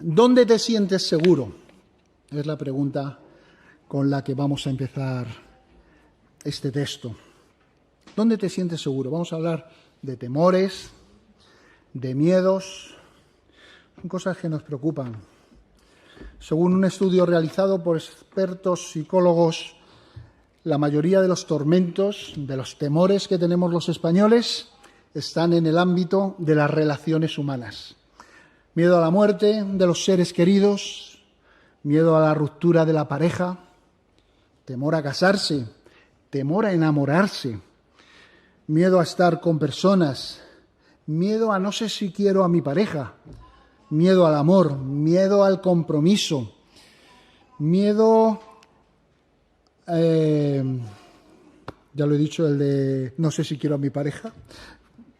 ¿Dónde te sientes seguro? Es la pregunta con la que vamos a empezar este texto. ¿Dónde te sientes seguro? Vamos a hablar de temores, de miedos. Son cosas que nos preocupan. Según un estudio realizado por expertos psicólogos, la mayoría de los tormentos, de los temores que tenemos los españoles, están en el ámbito de las relaciones humanas. Miedo a la muerte de los seres queridos, miedo a la ruptura de la pareja, temor a casarse, temor a enamorarse, miedo a estar con personas, miedo a no sé si quiero a mi pareja, miedo al amor, miedo al compromiso, miedo, ya lo he dicho, el de no sé si quiero a mi pareja.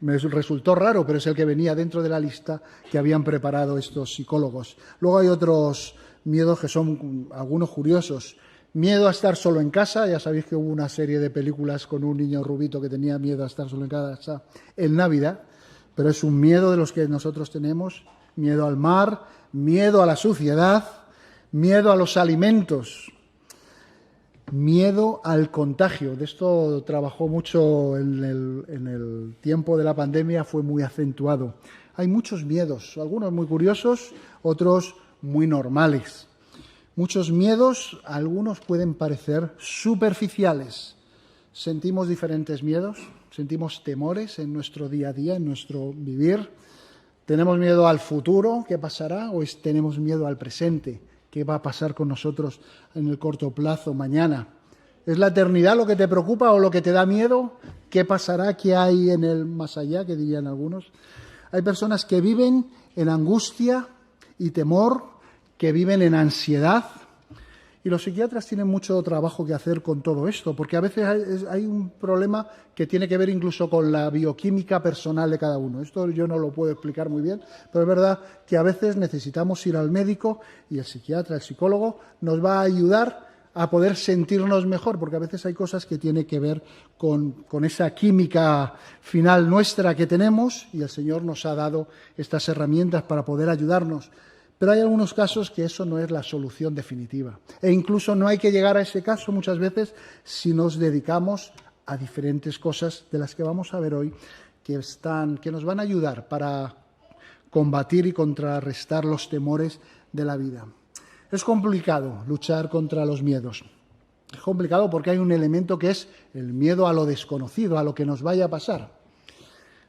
Me resultó raro, pero es el que venía dentro de la lista que habían preparado estos psicólogos. Luego hay otros miedos que son algunos curiosos. Miedo a estar solo en casa. Ya sabéis que hubo una serie de películas con un niño rubito que tenía miedo a estar solo en casa en Navidad, pero es un miedo de los que nosotros tenemos. Miedo al mar, miedo a la suciedad, miedo a los alimentos, miedo al contagio. De esto trabajó mucho en el tiempo de la pandemia, fue muy acentuado. Hay muchos miedos, algunos muy curiosos, otros muy normales. Muchos miedos, algunos pueden parecer superficiales. Sentimos diferentes miedos, sentimos temores en nuestro día a día, en nuestro vivir. ¿Tenemos miedo al futuro? ¿Qué pasará? ¿O tenemos miedo al presente? ¿Qué va a pasar con nosotros en el corto plazo, mañana? ¿Es la eternidad lo que te preocupa o lo que te da miedo? ¿Qué pasará? ¿Qué hay en el más allá? Que dirían algunos. Hay personas que viven en angustia y temor, que viven en ansiedad. Y los psiquiatras tienen mucho trabajo que hacer con todo esto, porque a veces hay un problema que tiene que ver incluso con la bioquímica personal de cada uno. Esto yo no lo puedo explicar muy bien, pero es verdad que a veces necesitamos ir al médico y el psiquiatra, el psicólogo, nos va a ayudar a poder sentirnos mejor, porque a veces hay cosas que tienen que ver con esa química final nuestra que tenemos y el Señor nos ha dado estas herramientas para poder ayudarnos. Pero hay algunos casos que eso no es la solución definitiva. E incluso no hay que llegar a ese caso muchas veces si nos dedicamos a diferentes cosas de las que vamos a ver hoy que nos van a ayudar para combatir y contrarrestar los temores de la vida. Es complicado luchar contra los miedos. Es complicado porque hay un elemento que es el miedo a lo desconocido, a lo que nos vaya a pasar.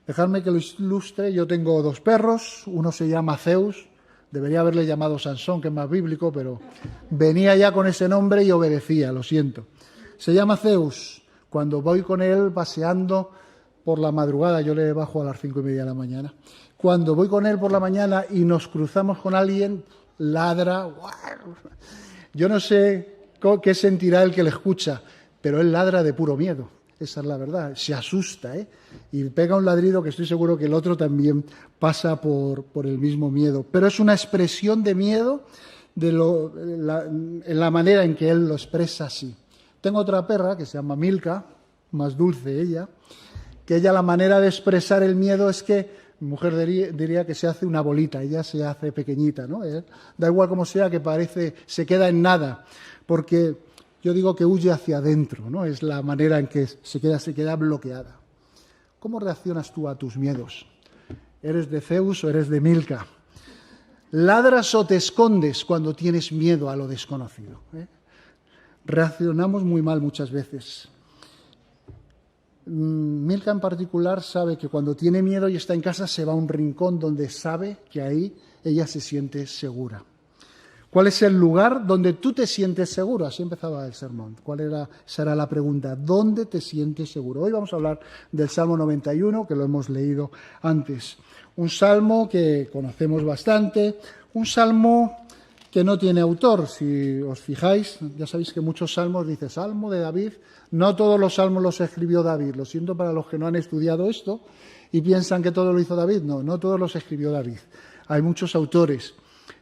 Dejadme que lo ilustre. Yo tengo 2 perros, uno se llama Zeus. Debería haberle llamado Sansón, que es más bíblico, pero venía ya con ese nombre y obedecía, lo siento. Se llama Zeus. Cuando voy con él paseando por la madrugada, yo le bajo a las 5:30 de la mañana, cuando voy con él por la mañana y nos cruzamos con alguien, ladra. Yo no sé qué sentirá el que le escucha, pero él ladra de puro miedo. Esa es la verdad, se asusta, y pega un ladrido que estoy seguro que el otro también pasa por el mismo miedo. Pero es una expresión de miedo en la manera en que él lo expresa así. Tengo otra perra que se llama Milka, más dulce ella, que ella la manera de expresar el miedo es que, mi mujer diría que se hace una bolita, ella se hace pequeñita, ¿no? Da igual como sea, que se queda en nada, porque yo digo que huye hacia adentro, ¿no? Es la manera en que se queda bloqueada. ¿Cómo reaccionas tú a tus miedos? ¿Eres de Zeus o eres de Milka? ¿Ladras o te escondes cuando tienes miedo a lo desconocido? Reaccionamos muy mal muchas veces. Milka en particular sabe que cuando tiene miedo y está en casa se va a un rincón donde sabe que ahí ella se siente segura. ¿Cuál es el lugar donde tú te sientes seguro? Así empezaba el sermón. Esa era la pregunta. ¿Dónde te sientes seguro? Hoy vamos a hablar del Salmo 91, que lo hemos leído antes. Un salmo que conocemos bastante, un salmo que no tiene autor. Si os fijáis, ya sabéis que muchos salmos dice Salmo de David. No todos los salmos los escribió David. Lo siento para los que no han estudiado esto y piensan que todo lo hizo David. No todos los escribió David. Hay muchos autores.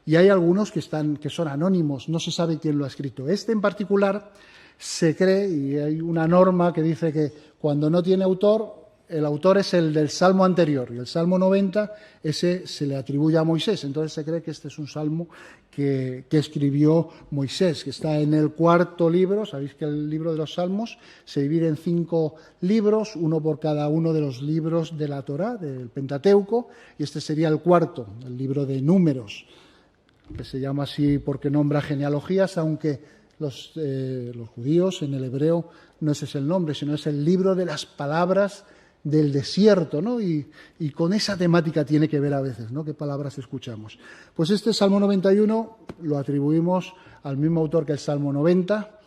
Y hay algunos que son anónimos, no se sabe quién lo ha escrito. Este en particular se cree, y hay una norma que dice que cuando no tiene autor el autor es el del Salmo anterior, y el Salmo 90, ese se le atribuye a Moisés. Entonces se cree que este es un salmo que escribió Moisés, que está en el cuarto libro. Sabéis que el libro de los Salmos se divide en 5 libros, uno por cada uno de los libros de la Torá, del Pentateuco, y este sería el cuarto, el libro de Números, que se llama así porque nombra genealogías, aunque los judíos en el hebreo no ese es el nombre, sino es el libro de las palabras del desierto, ¿no? Y con esa temática tiene que ver a veces, ¿no? ¿Qué palabras escuchamos? Pues este Salmo 91 lo atribuimos al mismo autor que el Salmo 90.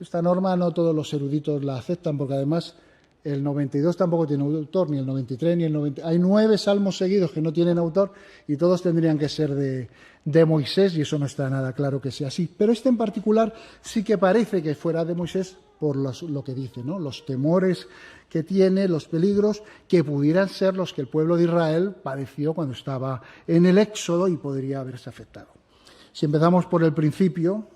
Esta norma no todos los eruditos la aceptan, porque además el 92 tampoco tiene autor, ni el 93, ni el 90. Hay 9 salmos seguidos que no tienen autor y todos tendrían que ser de Moisés, y eso no está nada claro que sea así. Pero este en particular sí que parece que fuera de Moisés por lo que dice, ¿no? Los temores que tiene, los peligros que pudieran ser los que el pueblo de Israel padeció cuando estaba en el Éxodo y podría haberse afectado. Si empezamos por el principio,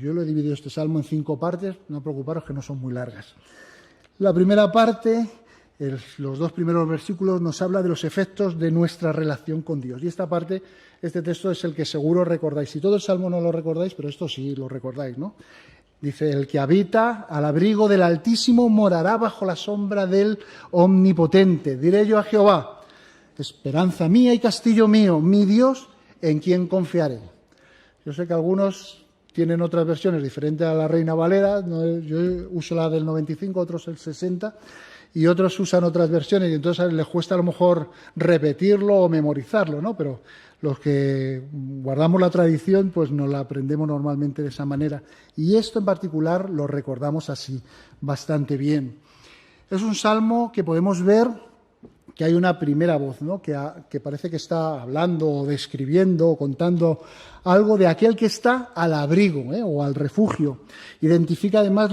yo lo he dividido este salmo en 5 partes, no preocuparos que no son muy largas. La primera parte, los 2 primeros versículos, nos habla de los efectos de nuestra relación con Dios. Y esta parte, este texto es el que seguro recordáis. Si todo el salmo no lo recordáis, pero esto sí lo recordáis, ¿no? Dice, el que habita al abrigo del Altísimo morará bajo la sombra del Omnipotente. Diré yo a Jehová, esperanza mía y castillo mío, mi Dios, en quien confiaré. Yo sé que algunos tienen otras versiones diferentes a la Reina Valera, yo uso la del 95, otros el 60, y otros usan otras versiones, y entonces les cuesta a lo mejor repetirlo o memorizarlo, ¿no? Pero los que guardamos la tradición, pues nos la aprendemos normalmente de esa manera. Y esto en particular lo recordamos así bastante bien. Es un salmo que podemos ver que hay una primera voz, ¿no? que parece que está hablando o describiendo o contando algo de aquel que está al abrigo, o al refugio. Identifica además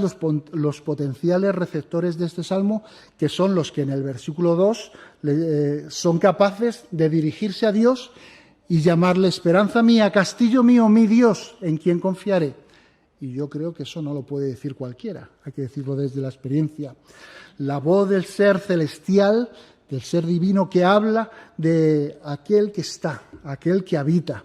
los potenciales receptores de este salmo, que son los que en el versículo 2 son capaces de dirigirse a Dios y llamarle esperanza mía, castillo mío, mi Dios, en quien confiaré. Y yo creo que eso no lo puede decir cualquiera, hay que decirlo desde la experiencia. La voz del ser celestial, del ser divino que habla de aquel que está, aquel que habita.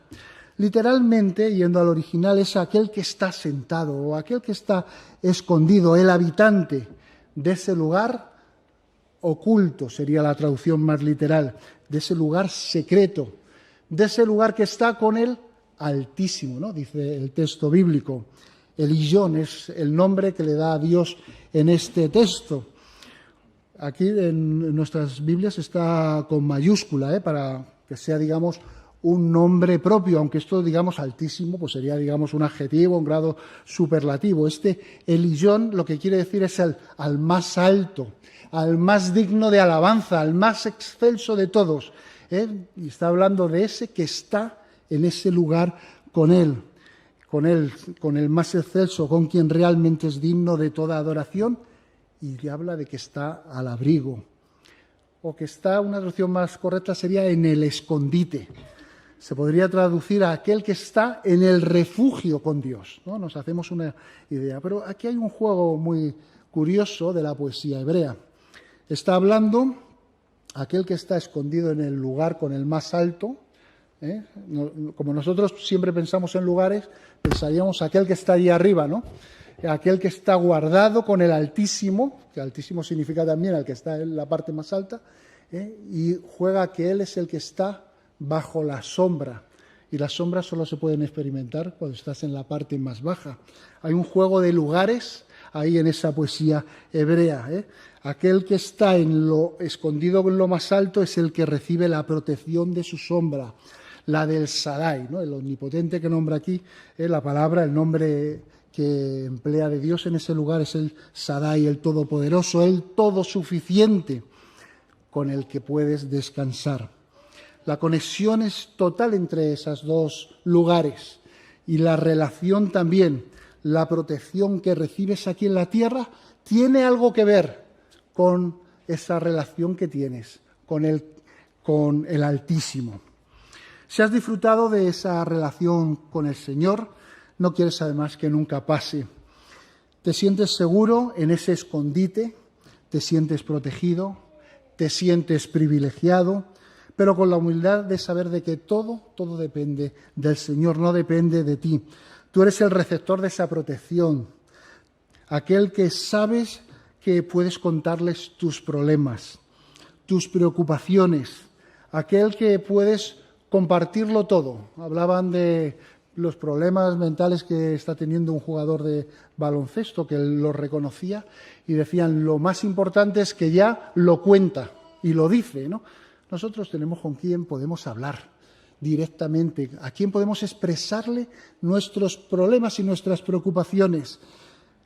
Literalmente, yendo al original, es aquel que está sentado o aquel que está escondido, el habitante de ese lugar oculto, sería la traducción más literal, de ese lugar secreto, de ese lugar que está con el Altísimo, ¿no? Dice el texto bíblico. Eliyón es el nombre que le da a Dios en este texto. Aquí en nuestras Biblias está con mayúscula, para que sea, digamos, un nombre propio, aunque esto, digamos, Altísimo, pues sería, digamos, un adjetivo, un grado superlativo. Este Eliyón lo que quiere decir es al más alto, al más digno de alabanza, al más excelso de todos. Y está hablando de ese que está en ese lugar con él, con el más excelso, con quien realmente es digno de toda adoración, y habla de que está al abrigo, o que está, una traducción más correcta sería en el escondite. Se podría traducir a aquel que está en el refugio con Dios, ¿no? Nos hacemos una idea. Pero aquí hay un juego muy curioso de la poesía hebrea. Está hablando aquel que está escondido en el lugar con el más alto. Como nosotros siempre pensamos en lugares, pensaríamos aquel que está allí arriba, ¿no? Aquel que está guardado con el Altísimo, que Altísimo significa también el que está en la parte más alta, y juega que él es el que está bajo la sombra. Y las sombras solo se pueden experimentar cuando estás en la parte más baja. Hay un juego de lugares ahí en esa poesía hebrea. Aquel que está en lo escondido en lo más alto es el que recibe la protección de su sombra, la del Shaddai, ¿no? El omnipotente que nombra aquí, la palabra, el nombre que emplea de Dios en ese lugar es el Shaddai, el todopoderoso, el todosuficiente, con el que puedes descansar. La conexión es total entre esos dos lugares, y la relación también, la protección que recibes aquí en la tierra, tiene algo que ver con esa relación que tienes con el Altísimo. Si has disfrutado de esa relación con el Señor, no quieres además que nunca pase. Te sientes seguro en ese escondite, te sientes protegido, te sientes privilegiado, pero con la humildad de saber de que todo depende del Señor, no depende de ti. Tú eres el receptor de esa protección, aquel que sabes que puedes contarles tus problemas, tus preocupaciones, aquel que puedes compartirlo todo. Hablaban de los problemas mentales que está teniendo un jugador de baloncesto, que él lo reconocía, y decían, lo más importante es que ya lo cuenta y lo dice, ¿no? Nosotros tenemos con quién podemos hablar directamente, a quién podemos expresarle nuestros problemas y nuestras preocupaciones,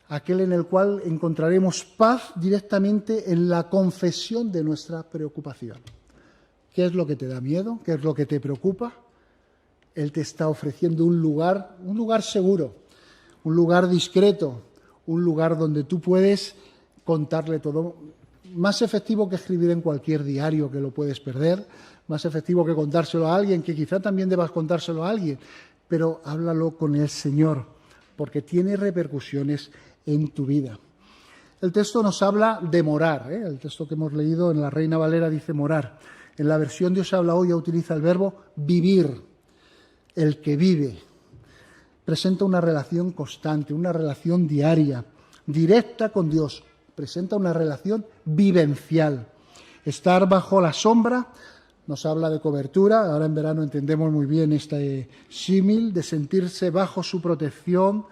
aquel en el cual encontraremos paz directamente en la confesión de nuestra preocupación. ¿Qué es lo que te da miedo? ¿Qué es lo que te preocupa? Él te está ofreciendo un lugar seguro, un lugar discreto, un lugar donde tú puedes contarle todo. Más efectivo que escribir en cualquier diario, que lo puedes perder, más efectivo que contárselo a alguien, que quizá también debas contárselo a alguien, pero háblalo con el Señor, porque tiene repercusiones en tu vida. El texto nos habla de morar, El texto que hemos leído en la Reina Valera dice morar. En la versión Dios habla hoy utiliza el verbo vivir. El que vive presenta una relación constante, una relación diaria, directa con Dios. Presenta una relación vivencial. Estar bajo la sombra nos habla de cobertura. Ahora en verano entendemos muy bien este símil de sentirse bajo su protección.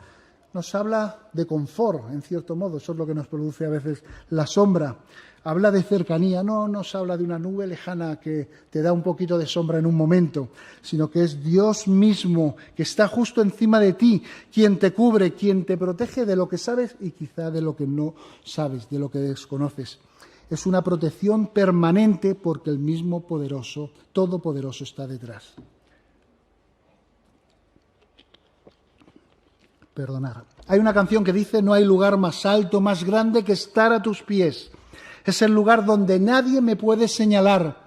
Nos habla de confort, en cierto modo. Eso es lo que nos produce a veces la sombra. Habla de cercanía, no nos habla de una nube lejana que te da un poquito de sombra en un momento, sino que es Dios mismo que está justo encima de ti, quien te cubre, quien te protege de lo que sabes y quizá de lo que no sabes, de lo que desconoces. Es una protección permanente porque el mismo poderoso, todopoderoso está detrás. Perdonad. Hay una canción que dice: no hay lugar más alto, más grande que estar a tus pies. Es el lugar donde nadie me puede señalar,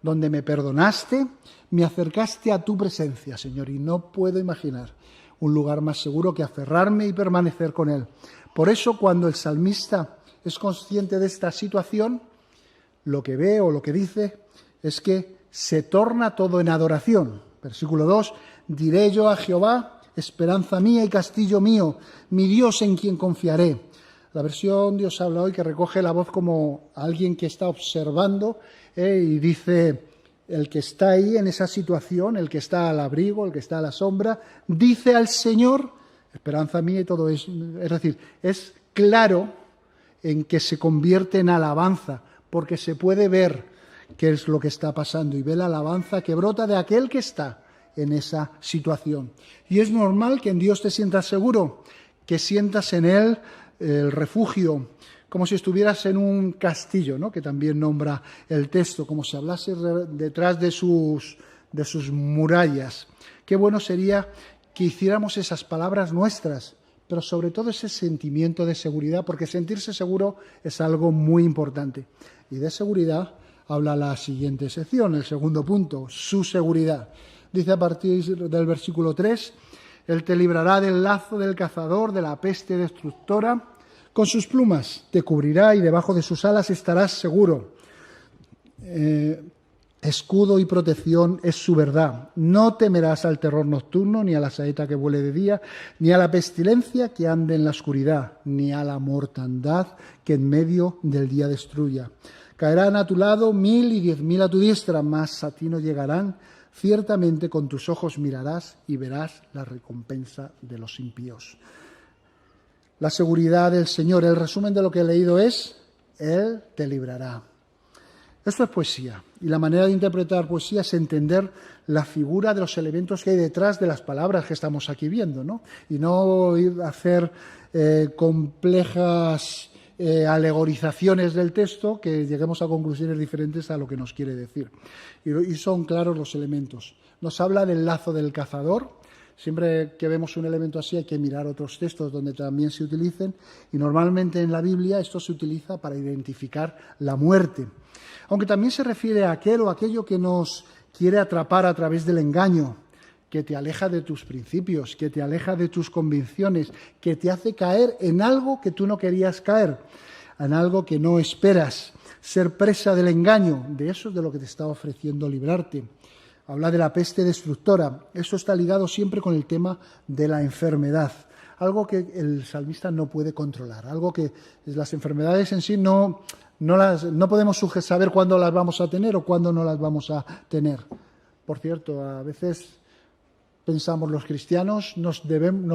donde me perdonaste, me acercaste a tu presencia, Señor, y no puedo imaginar un lugar más seguro que aferrarme y permanecer con Él. Por eso, cuando el salmista es consciente de esta situación, lo que ve o lo que dice es que se torna todo en adoración. Versículo 2, diré yo a Jehová, esperanza mía y castillo mío, mi Dios en quien confiaré. La versión Dios habla hoy que recoge la voz como alguien que está observando y dice, el que está ahí en esa situación, el que está al abrigo, el que está a la sombra, dice al Señor, esperanza mía y todo eso. Es decir, es claro en que se convierte en alabanza, porque se puede ver qué es lo que está pasando y ve la alabanza que brota de aquel que está en esa situación. Y es normal que en Dios te sientas seguro, que sientas en Él el refugio, como si estuvieras en un castillo, ¿no? Que también nombra el texto, como si hablase detrás de sus murallas. Qué bueno sería que hiciéramos esas palabras nuestras, pero sobre todo ese sentimiento de seguridad, porque sentirse seguro es algo muy importante. Y de seguridad habla la siguiente sección, el segundo punto, su seguridad. Dice a partir del versículo 3, Él te librará del lazo del cazador, de la peste destructora. Con sus plumas te cubrirá y debajo de sus alas estarás seguro. Escudo y protección es su verdad. No temerás al terror nocturno, ni a la saeta que vuele de día, ni a la pestilencia que ande en la oscuridad, ni a la mortandad que en medio del día destruya. Caerán a tu lado 1000 y 10.000 a tu diestra, mas a ti no llegarán. Ciertamente con tus ojos mirarás y verás la recompensa de los impíos. La seguridad del Señor, el resumen de lo que he leído es, Él te librará. Esto es poesía, y la manera de interpretar poesía es entender la figura de los elementos que hay detrás de las palabras que estamos aquí viendo, ¿no? Y no ir a hacer complejas alegorizaciones del texto que lleguemos a conclusiones diferentes a lo que nos quiere decir. Y son claros los elementos. Nos habla del lazo del cazador. Siempre que vemos un elemento así hay que mirar otros textos donde también se utilicen, y normalmente en la Biblia esto se utiliza para identificar la muerte. Aunque también se refiere a aquel o aquello que nos quiere atrapar a través del engaño, que te aleja de tus principios, que te aleja de tus convicciones, que te hace caer en algo que tú no querías caer. en algo que no esperas, ser presa del engaño. De eso es de lo que te está ofreciendo librarte. Habla de la peste destructora. Eso está ligado siempre con el tema de la enfermedad. Algo que el salmista no puede controlar. Algo que las enfermedades en sí no podemos saber cuándo las vamos a tener o cuándo no las vamos a tener. Por cierto, a veces pensamos los cristianos nos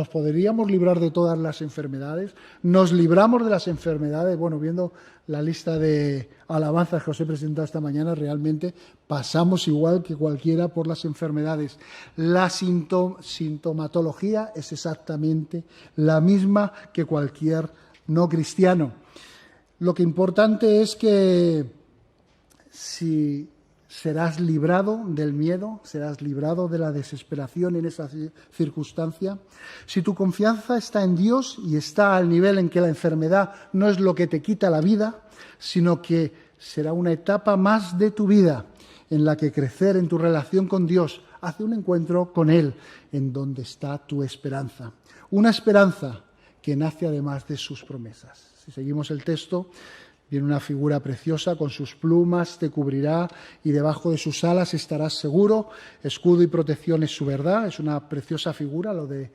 podríamos librar de todas las enfermedades, nos libramos de las enfermedades. Bueno, viendo la lista de alabanzas que os he presentado esta mañana, realmente pasamos igual que cualquiera por las enfermedades. La sintomatología es exactamente la misma que cualquier no cristiano. Lo que importante es que si serás librado del miedo, serás librado de la desesperación en esa circunstancia. Si tu confianza está en Dios y está al nivel en que la enfermedad no es lo que te quita la vida, sino que será una etapa más de tu vida en la que crecer en tu relación con Dios hace un encuentro con Él, en donde está tu esperanza. Una esperanza que nace además de sus promesas. Si seguimos el texto, viene una figura preciosa, con sus plumas te cubrirá y debajo de sus alas estarás seguro. Escudo y protección es su verdad. Es una preciosa figura, lo de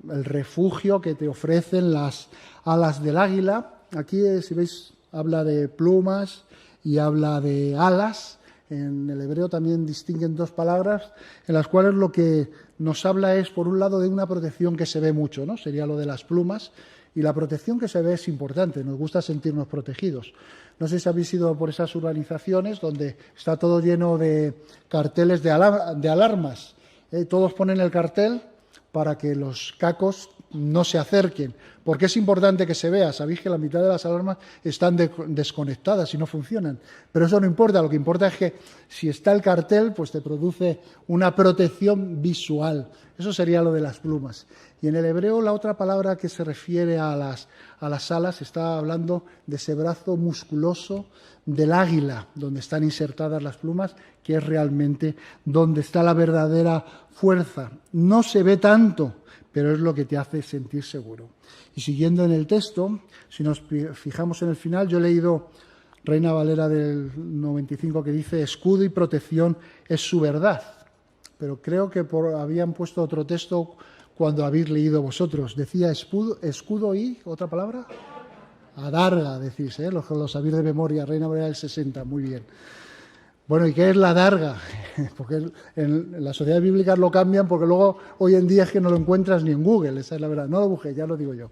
el refugio que te ofrecen las alas del águila. Aquí, si veis, habla de plumas y habla de alas. En el hebreo también distinguen dos palabras en las cuales lo que nos habla es, por un lado, de una protección que se ve mucho, ¿no? Sería lo de las plumas. Y la protección que se ve es importante, nos gusta sentirnos protegidos. No sé si habéis ido por esas urbanizaciones donde está todo lleno de carteles de alarmas. Todos ponen el cartel para que los cacos no se acerquen, porque es importante que se vea. Sabéis que la mitad de las alarmas están desconectadas y no funcionan, pero eso no importa. Lo que importa es que si está el cartel, pues te produce una protección visual. Eso sería lo de las plumas. Y en el hebreo la otra palabra que se refiere a las alas está hablando de ese brazo musculoso del águila, donde están insertadas las plumas, que es realmente donde está la verdadera fuerza. No se ve tanto, pero es lo que te hace sentir seguro. Y siguiendo en el texto, si nos fijamos en el final, yo he leído Reina Valera del 95 que dice: escudo y protección es su verdad. Pero creo que habían puesto otro texto cuando habéis leído vosotros. Decía escudo y, ¿otra palabra? Adarga, decís, los sabéis de memoria, Reina Valera del 60, muy bien. Bueno, ¿y qué es la adarga? Porque en las sociedades bíblicas lo cambian, porque luego hoy en día es que no lo encuentras ni en Google, esa es la verdad. No lo busqué, ya lo digo yo.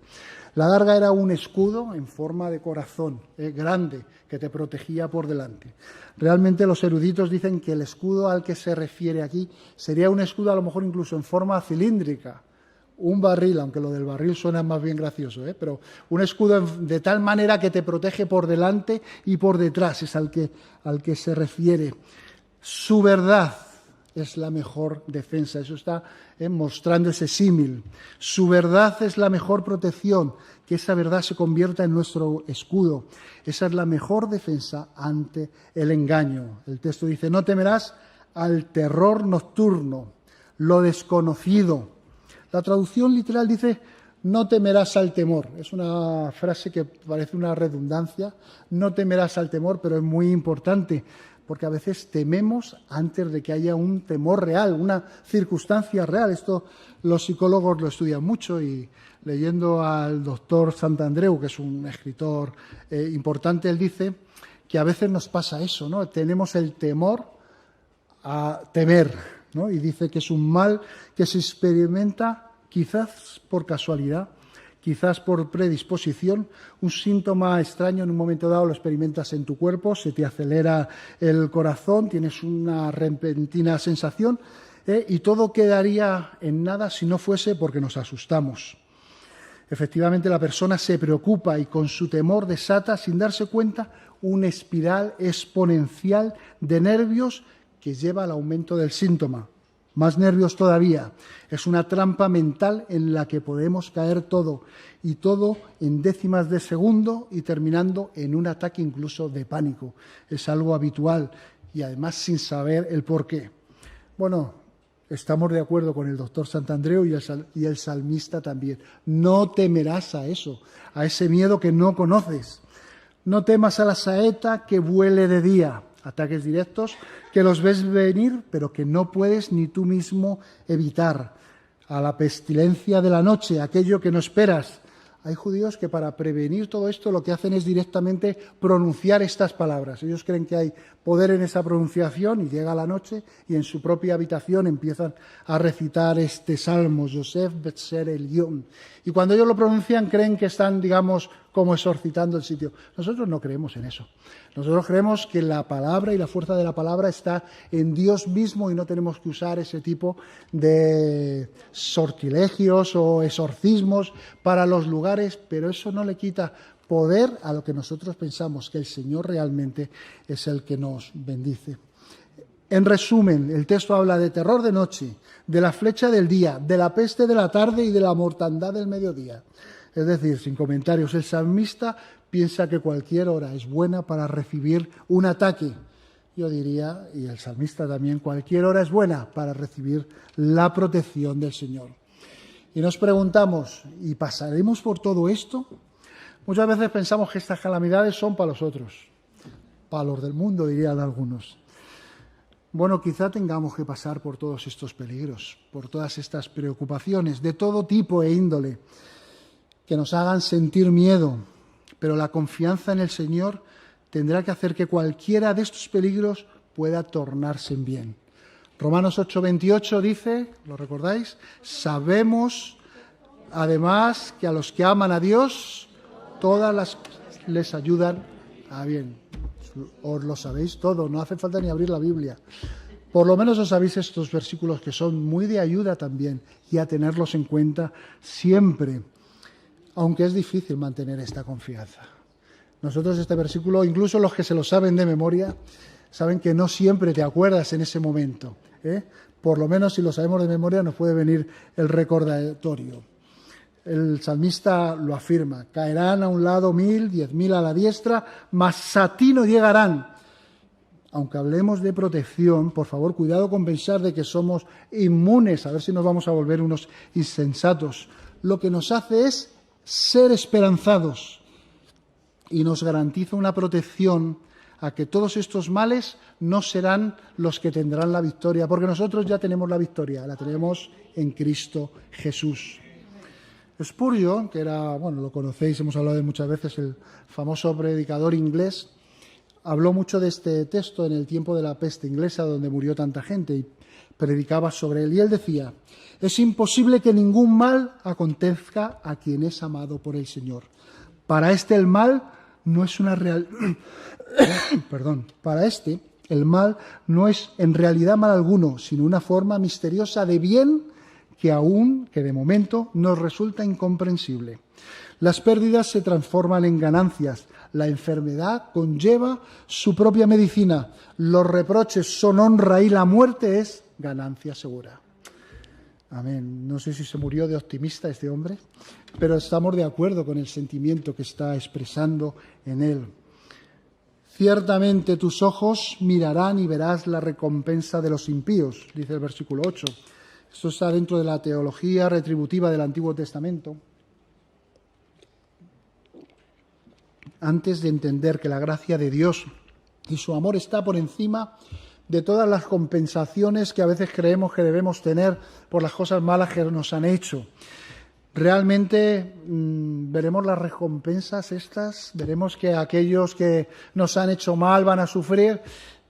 La adarga era un escudo en forma de corazón, grande, que te protegía por delante. Realmente los eruditos dicen que el escudo al que se refiere aquí sería un escudo a lo mejor incluso en forma cilíndrica, un barril, aunque lo del barril suena más bien gracioso, pero un escudo de tal manera que te protege por delante y por detrás, es al que se refiere. Su verdad es la mejor defensa, eso está mostrando ese símil. Su verdad es la mejor protección, que esa verdad se convierta en nuestro escudo. Esa es la mejor defensa ante el engaño. El texto dice: no temerás al terror nocturno, lo desconocido. La traducción literal dice: no temerás al temor. Es una frase que parece una redundancia. No temerás al temor, pero es muy importante, porque a veces tememos antes de que haya un temor real, una circunstancia real. Esto los psicólogos lo estudian mucho, y leyendo al doctor Santandreu, que es un escritor importante, él dice que a veces nos pasa eso, ¿no? Tenemos el temor a temer, ¿no? Y dice que es un mal que se experimenta quizás por casualidad, quizás por predisposición. Un síntoma extraño en un momento dado lo experimentas en tu cuerpo, se te acelera el corazón, tienes una repentina sensación, y todo quedaría en nada si no fuese porque nos asustamos. Efectivamente, la persona se preocupa y con su temor desata, sin darse cuenta, una espiral exponencial de nervios que lleva al aumento del síntoma. Más nervios todavía. Es una trampa mental en la que podemos caer todo, y todo en décimas de segundo y terminando en un ataque incluso de pánico. Es algo habitual y además sin saber el porqué. Bueno, estamos de acuerdo con el doctor Santandreu y el salmista también. No temerás a eso, a ese miedo que no conoces. No temas a la saeta que vuele de día. Ataques directos que los ves venir, pero que no puedes ni tú mismo evitar. A la pestilencia de la noche, aquello que no esperas. Hay judíos que para prevenir todo esto lo que hacen es directamente pronunciar estas palabras. Ellos creen que hay poder en esa pronunciación y llega la noche y en su propia habitación empiezan a recitar este salmo, Yosef Betzer Elión. Y cuando ellos lo pronuncian creen que están, digamos, como exorcitando el sitio. Nosotros no creemos en eso. Nosotros creemos que la palabra y la fuerza de la palabra está en Dios mismo y no tenemos que usar ese tipo de sortilegios o exorcismos para los lugares, pero eso no le quita poder a lo que nosotros pensamos, que el Señor realmente es el que nos bendice. En resumen, el texto habla de terror de noche, de la flecha del día, de la peste de la tarde y de la mortandad del mediodía. Es decir, sin comentarios, el salmista piensa que cualquier hora es buena para recibir un ataque. Yo diría, y el salmista también, cualquier hora es buena para recibir la protección del Señor. Y nos preguntamos, ¿y pasaremos por todo esto? Muchas veces pensamos que estas calamidades son para los otros, para los del mundo, dirían algunos. Bueno, quizá tengamos que pasar por todos estos peligros, por todas estas preocupaciones de todo tipo e índole, que nos hagan sentir miedo, pero la confianza en el Señor tendrá que hacer que cualquiera de estos peligros pueda tornarse en bien. Romanos 8:28 dice, ¿lo recordáis? Sabemos, además, que a los que aman a Dios, les ayudan a bien. Os lo sabéis todo, no hace falta ni abrir la Biblia. Por lo menos os sabéis estos versículos que son muy de ayuda también y a tenerlos en cuenta siempre, aunque es difícil mantener esta confianza. Nosotros este versículo, incluso los que se lo saben de memoria, saben que no siempre te acuerdas en ese momento, ¿eh? Por lo menos si lo sabemos de memoria nos puede venir el recordatorio. El salmista lo afirma, caerán a un lado 1000, 10.000 a la diestra, mas a ti no llegarán. Aunque hablemos de protección, por favor, cuidado con pensar de que somos inmunes, a ver si nos vamos a volver unos insensatos. Lo que nos hace es ser esperanzados y nos garantiza una protección a que todos estos males no serán los que tendrán la victoria, porque nosotros ya tenemos la victoria, la tenemos en Cristo Jesús. Spurgeon, que era, bueno, lo conocéis, hemos hablado de muchas veces, el famoso predicador inglés, habló mucho de este texto en el tiempo de la peste inglesa, donde murió tanta gente, y predicaba sobre él. Y él decía, es imposible que ningún mal acontezca a quien es amado por el Señor. Para este el mal no es una real... Para este el mal no es en realidad mal alguno, sino una forma misteriosa de bien que de momento nos resulta incomprensible. Las pérdidas se transforman en ganancias, la enfermedad conlleva su propia medicina, los reproches son honra y la muerte es ganancia segura. Amén. No sé si se murió de optimista este hombre, pero estamos de acuerdo con el sentimiento que está expresando en él. Ciertamente tus ojos mirarán y verás la recompensa de los impíos, dice el versículo 8. Esto está dentro de la teología retributiva del Antiguo Testamento. Antes de entender que la gracia de Dios y su amor está por encima de todas las compensaciones que a veces creemos que debemos tener por las cosas malas que nos han hecho. Realmente veremos las recompensas estas, veremos que aquellos que nos han hecho mal van a sufrir.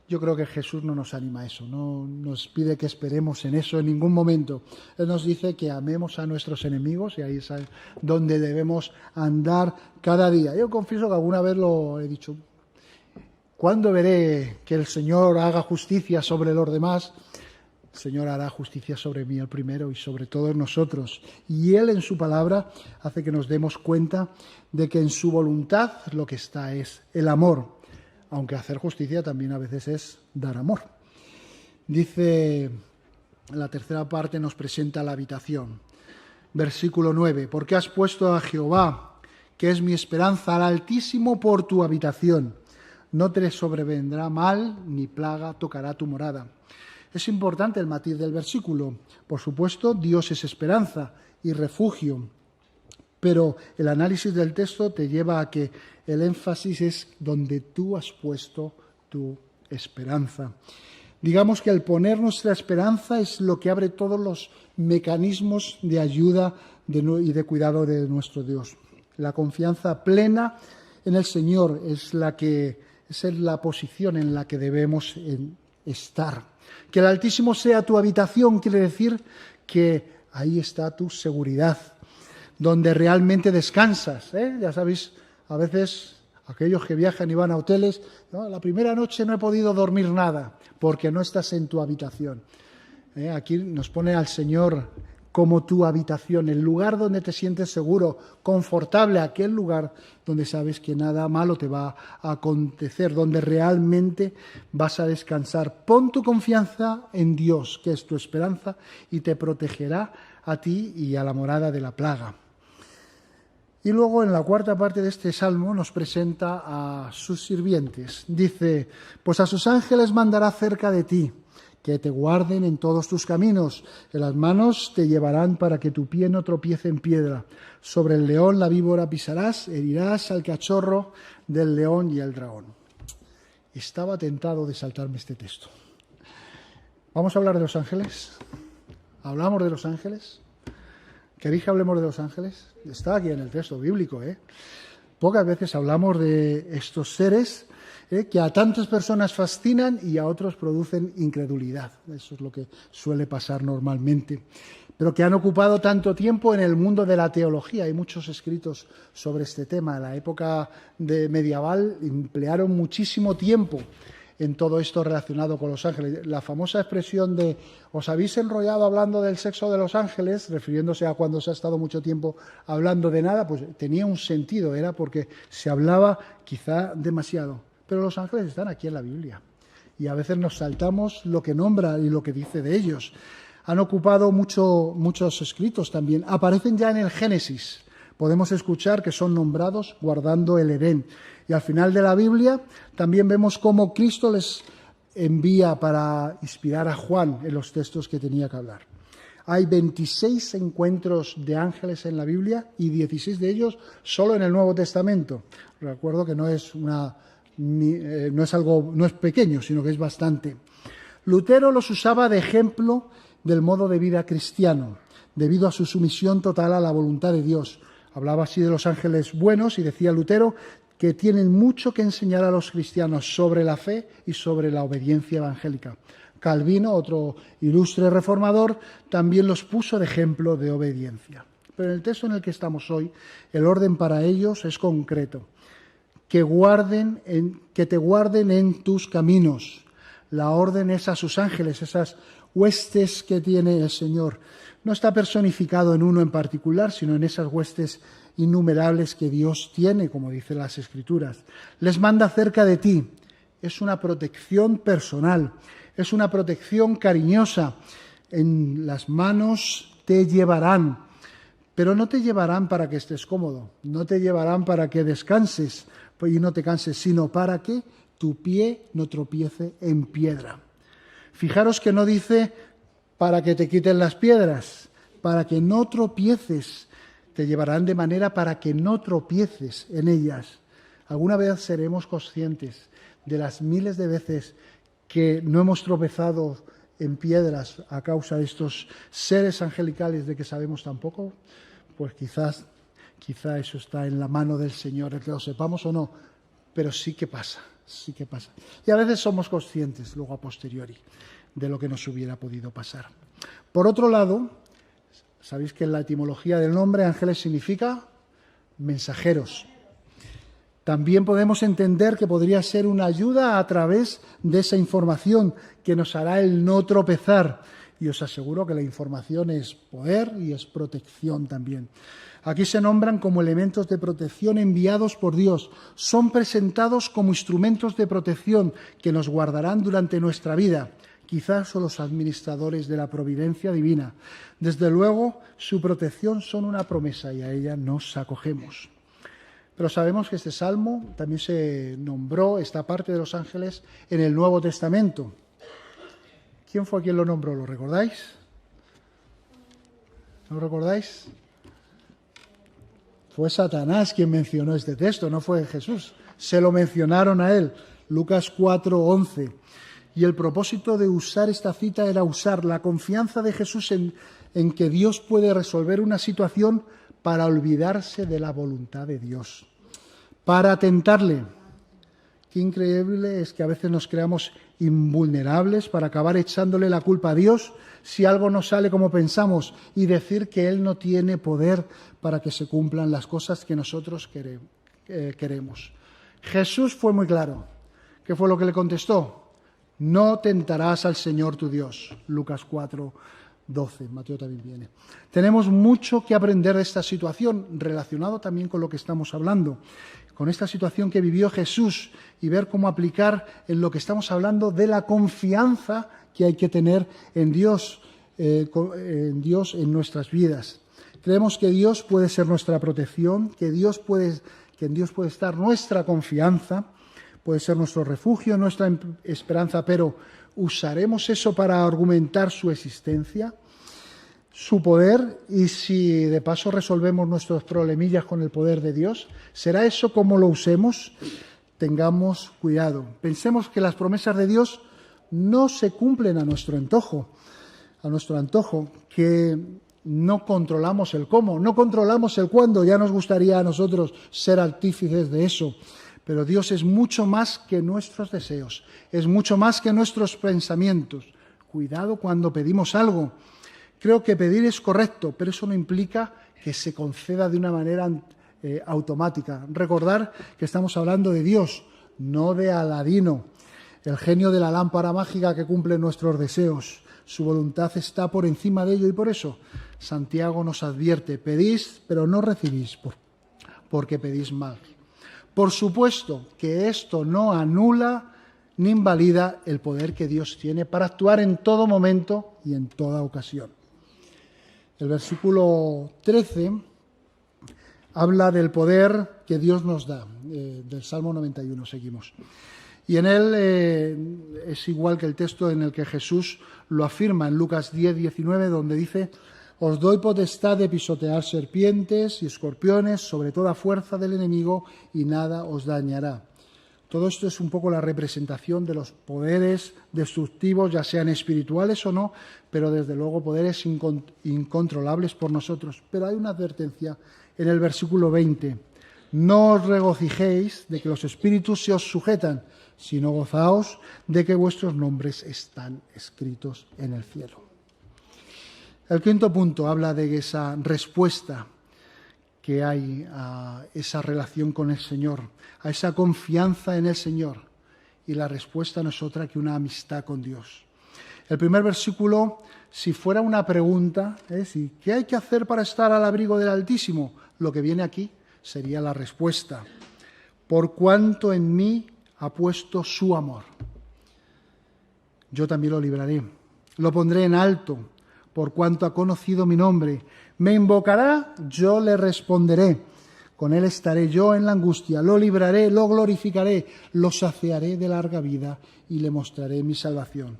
Yo creo que Jesús no nos anima a eso, no nos pide que esperemos en eso en ningún momento. Él nos dice que amemos a nuestros enemigos y ahí es donde debemos andar cada día. Yo confieso que alguna vez lo he dicho. ¿Cuándo veré que el Señor haga justicia sobre los demás? El Señor hará justicia sobre mí el primero y sobre todos nosotros. Y Él en su palabra hace que nos demos cuenta de que en su voluntad lo que está es el amor. Aunque hacer justicia también a veces es dar amor. Dice, la tercera parte nos presenta la habitación. Versículo 9. Porque has puesto a Jehová, que es mi esperanza, al Altísimo por tu habitación. No te sobrevendrá mal, ni plaga tocará tu morada. Es importante el matiz del versículo. Por supuesto, Dios es esperanza y refugio. Pero el análisis del texto te lleva a que el énfasis es donde tú has puesto tu esperanza. Digamos que al poner nuestra esperanza es lo que abre todos los mecanismos de ayuda y de cuidado de nuestro Dios. La confianza plena en el Señor es la posición en la que debemos estar. Que el Altísimo sea tu habitación quiere decir que ahí está tu seguridad, donde realmente descansas. Ya sabéis, a veces aquellos que viajan y van a hoteles, ¿no? La primera noche no he podido dormir nada, porque no estás en tu habitación. Aquí nos pone al Señor como tu habitación, el lugar donde te sientes seguro, confortable, aquel lugar donde sabes que nada malo te va a acontecer, donde realmente vas a descansar. Pon tu confianza en Dios, que es tu esperanza, y te protegerá a ti y a la morada de la plaga. Y luego en la cuarta parte de este salmo nos presenta a sus sirvientes. Dice, pues a sus ángeles mandará cerca de ti, que te guarden en todos tus caminos, en las manos te llevarán para que tu pie no tropiece en piedra. Sobre el león, la víbora pisarás, herirás al cachorro del león y el dragón. Estaba tentado de saltarme este texto. ¿Vamos a hablar de los ángeles? ¿Hablamos de los ángeles? ¿Queréis que hablemos de los ángeles? Está aquí en el texto bíblico, Pocas veces hablamos de estos seres que a tantas personas fascinan y a otros producen incredulidad. Eso es lo que suele pasar normalmente. Pero que han ocupado tanto tiempo en el mundo de la teología. Hay muchos escritos sobre este tema. En la época medieval emplearon muchísimo tiempo en todo esto relacionado con los ángeles. La famosa expresión de «os habéis enrollado hablando del sexo de los ángeles», refiriéndose a cuando se ha estado mucho tiempo hablando de nada, pues tenía un sentido, era porque se hablaba quizá demasiado. Pero los ángeles están aquí en la Biblia y a veces nos saltamos lo que nombra y lo que dice de ellos. Han ocupado muchos escritos también. Aparecen ya en el Génesis. Podemos escuchar que son nombrados guardando el Edén. Y al final de la Biblia también vemos cómo Cristo les envía para inspirar a Juan en los textos que tenía que hablar. Hay 26 encuentros de ángeles en la Biblia y 16 de ellos solo en el Nuevo Testamento. Recuerdo que no es pequeño, sino que es bastante. Lutero los usaba de ejemplo del modo de vida cristiano, debido a su sumisión total a la voluntad de Dios. Hablaba así de los ángeles buenos y decía Lutero que tienen mucho que enseñar a los cristianos sobre la fe y sobre la obediencia evangélica. Calvino, otro ilustre reformador, también los puso de ejemplo de obediencia. Pero en el texto en el que estamos hoy, el orden para ellos es concreto. Que te guarden en tus caminos. La orden es a sus ángeles, esas huestes que tiene el Señor. No está personificado en uno en particular, sino en esas huestes innumerables que Dios tiene, como dicen las Escrituras. Les manda cerca de ti. Es una protección personal, es una protección cariñosa. En las manos te llevarán, pero no te llevarán para que estés cómodo, no te llevarán para que descanses y no te canses, sino para que tu pie no tropiece en piedra. Fijaros que no dice para que te quiten las piedras, para que no tropieces. Te llevarán de manera para que no tropieces en ellas. Alguna vez seremos conscientes de las miles de veces que no hemos tropezado en piedras a causa de estos seres angelicales de que sabemos tan poco. Pues quizá eso está en la mano del Señor, el que lo sepamos o no, pero sí que pasa. Y a veces somos conscientes, luego a posteriori, de lo que nos hubiera podido pasar. Por otro lado, sabéis que en la etimología del nombre ángeles significa mensajeros. También podemos entender que podría ser una ayuda a través de esa información que nos hará el no tropezar. Y os aseguro que la información es poder y es protección también. Aquí se nombran como elementos de protección enviados por Dios. Son presentados como instrumentos de protección que nos guardarán durante nuestra vida. Quizás son los administradores de la providencia divina. Desde luego, su protección son una promesa y a ella nos acogemos. Pero sabemos que este salmo también se nombró, esta parte de los ángeles, en el Nuevo Testamento. ¿Quién fue quien lo nombró? ¿Lo recordáis? ¿No lo recordáis? Fue Satanás quien mencionó este texto, no fue Jesús. Se lo mencionaron a él, Lucas 4:11. Y el propósito de usar esta cita era usar la confianza de Jesús en que Dios puede resolver una situación para olvidarse de la voluntad de Dios, para tentarle. Qué increíble es que a veces nos creamos invulnerables para acabar echándole la culpa a Dios si algo no sale como pensamos y decir que Él no tiene poder para que se cumplan las cosas que nosotros queremos. Jesús fue muy claro. ¿Qué fue lo que le contestó? No tentarás al Señor tu Dios. Lucas 4:12. Mateo también viene. Tenemos mucho que aprender de esta situación, relacionado también con lo que estamos hablando, con esta situación que vivió Jesús y ver cómo aplicar en lo que estamos hablando de la confianza que hay que tener en Dios en nuestras vidas. Creemos que Dios puede ser nuestra protección, que en Dios puede estar nuestra confianza, puede ser nuestro refugio, nuestra esperanza, pero ¿usaremos eso para argumentar su existencia, su poder? Y si de paso resolvemos nuestros problemillas con el poder de Dios, ¿será eso como lo usemos? Tengamos cuidado. Pensemos que las promesas de Dios no se cumplen a nuestro antojo, que no controlamos el cómo, no controlamos el cuándo. Ya nos gustaría a nosotros ser artífices de eso. Pero Dios es mucho más que nuestros deseos, es mucho más que nuestros pensamientos. Cuidado cuando pedimos algo. Creo que pedir es correcto, pero eso no implica que se conceda de una manera automática. Recordar que estamos hablando de Dios, no de Aladino, el genio de la lámpara mágica que cumple nuestros deseos. Su voluntad está por encima de ello y por eso Santiago nos advierte: pedís, pero no recibís, porque pedís mal. Por supuesto que esto no anula ni invalida el poder que Dios tiene para actuar en todo momento y en toda ocasión. El versículo 13 habla del poder que Dios nos da, del Salmo 91, seguimos. Y en él es igual que el texto en el que Jesús lo afirma en Lucas 10:19, donde dice: os doy potestad de pisotear serpientes y escorpiones sobre toda fuerza del enemigo y nada os dañará. Todo esto es un poco la representación de los poderes destructivos, ya sean espirituales o no, pero desde luego poderes incontrolables por nosotros. Pero hay una advertencia en el versículo 20. No os regocijéis de que los espíritus se os sujetan, sino gozaos de que vuestros nombres están escritos en el cielo. El quinto punto habla de esa respuesta que hay a esa relación con el Señor, a esa confianza en el Señor. Y la respuesta no es otra que una amistad con Dios. El primer versículo, si fuera una pregunta, ¿qué hay que hacer para estar al abrigo del Altísimo? Lo que viene aquí sería la respuesta. Por cuanto en mí ha puesto su amor, yo también lo libraré, lo pondré en alto. Por cuanto ha conocido mi nombre, me invocará, yo le responderé. Con él estaré yo en la angustia, lo libraré, lo glorificaré, lo saciaré de larga vida y le mostraré mi salvación.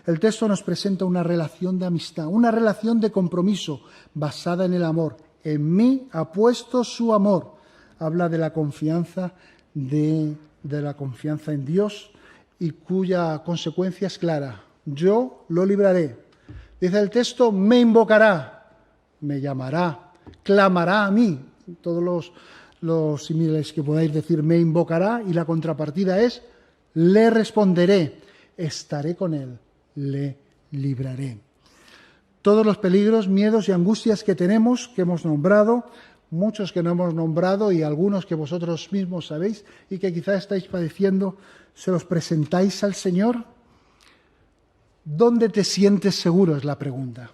El texto nos presenta una relación de amistad, una relación de compromiso basada en el amor. En mí ha puesto su amor. Habla de la confianza en Dios y cuya consecuencia es clara. Yo lo libraré. Dice el texto: me invocará, me llamará, clamará a mí. Todos los símiles que podáis decir, me invocará, y la contrapartida es: le responderé, estaré con él, le libraré. Todos los peligros, miedos y angustias que tenemos, que hemos nombrado, muchos que no hemos nombrado y algunos que vosotros mismos sabéis y que quizás estáis padeciendo, ¿se los presentáis al Señor? ¿Dónde te sientes seguro? Es la pregunta.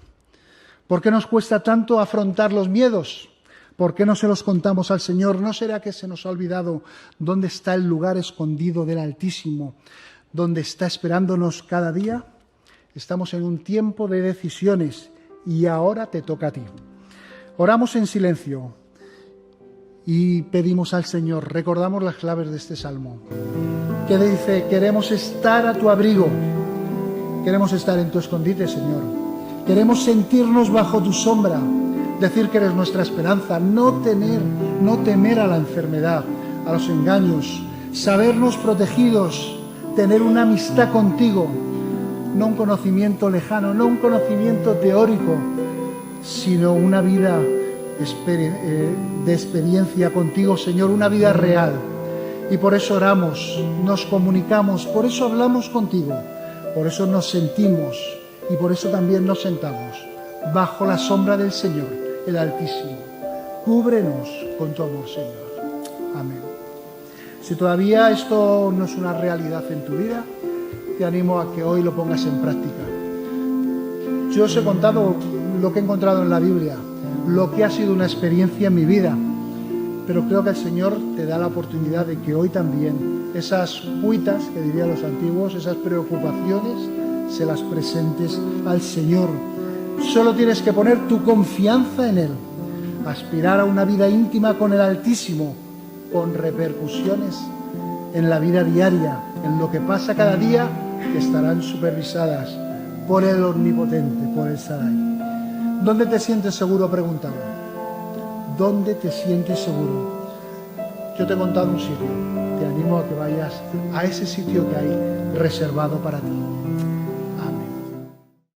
¿Por qué nos cuesta tanto afrontar los miedos? ¿Por qué no se los contamos al Señor? ¿No será que se nos ha olvidado dónde está el lugar escondido del Altísimo, donde está esperándonos cada día? Estamos en un tiempo de decisiones y ahora te toca a ti. Oramos en silencio y pedimos al Señor, recordamos las claves de este salmo, que dice: queremos estar a tu abrigo. Queremos estar en tu escondite, Señor. Queremos sentirnos bajo tu sombra. decir que eres nuestra esperanza, no temer a la enfermedad, a los engaños, sabernos protegidos, tener una amistad contigo, no un conocimiento lejano, no un conocimiento teórico, sino una vida de experiencia contigo, Señor, una vida real. Y por eso oramos, nos comunicamos, por eso hablamos contigo, por eso nos sentimos y por eso también nos sentamos bajo la sombra del Señor, el Altísimo. Cúbrenos con tu amor, Señor. Amén. Si todavía esto no es una realidad en tu vida, te animo a que hoy lo pongas en práctica. Yo os he contado lo que he encontrado en la Biblia, lo que ha sido una experiencia en mi vida, pero creo que el Señor te da la oportunidad de que hoy también esas cuitas, que dirían los antiguos, esas preocupaciones, se las presentes al Señor. Solo tienes que poner tu confianza en Él, aspirar a una vida íntima con el Altísimo, con repercusiones en la vida diaria, en lo que pasa cada día, que estarán supervisadas por el Omnipotente, por el Shaddai. ¿Dónde te sientes seguro?, preguntaba. ¿Dónde te sientes seguro? Yo te he contado un sitio. Te animo a que vayas a ese sitio que hay reservado para ti.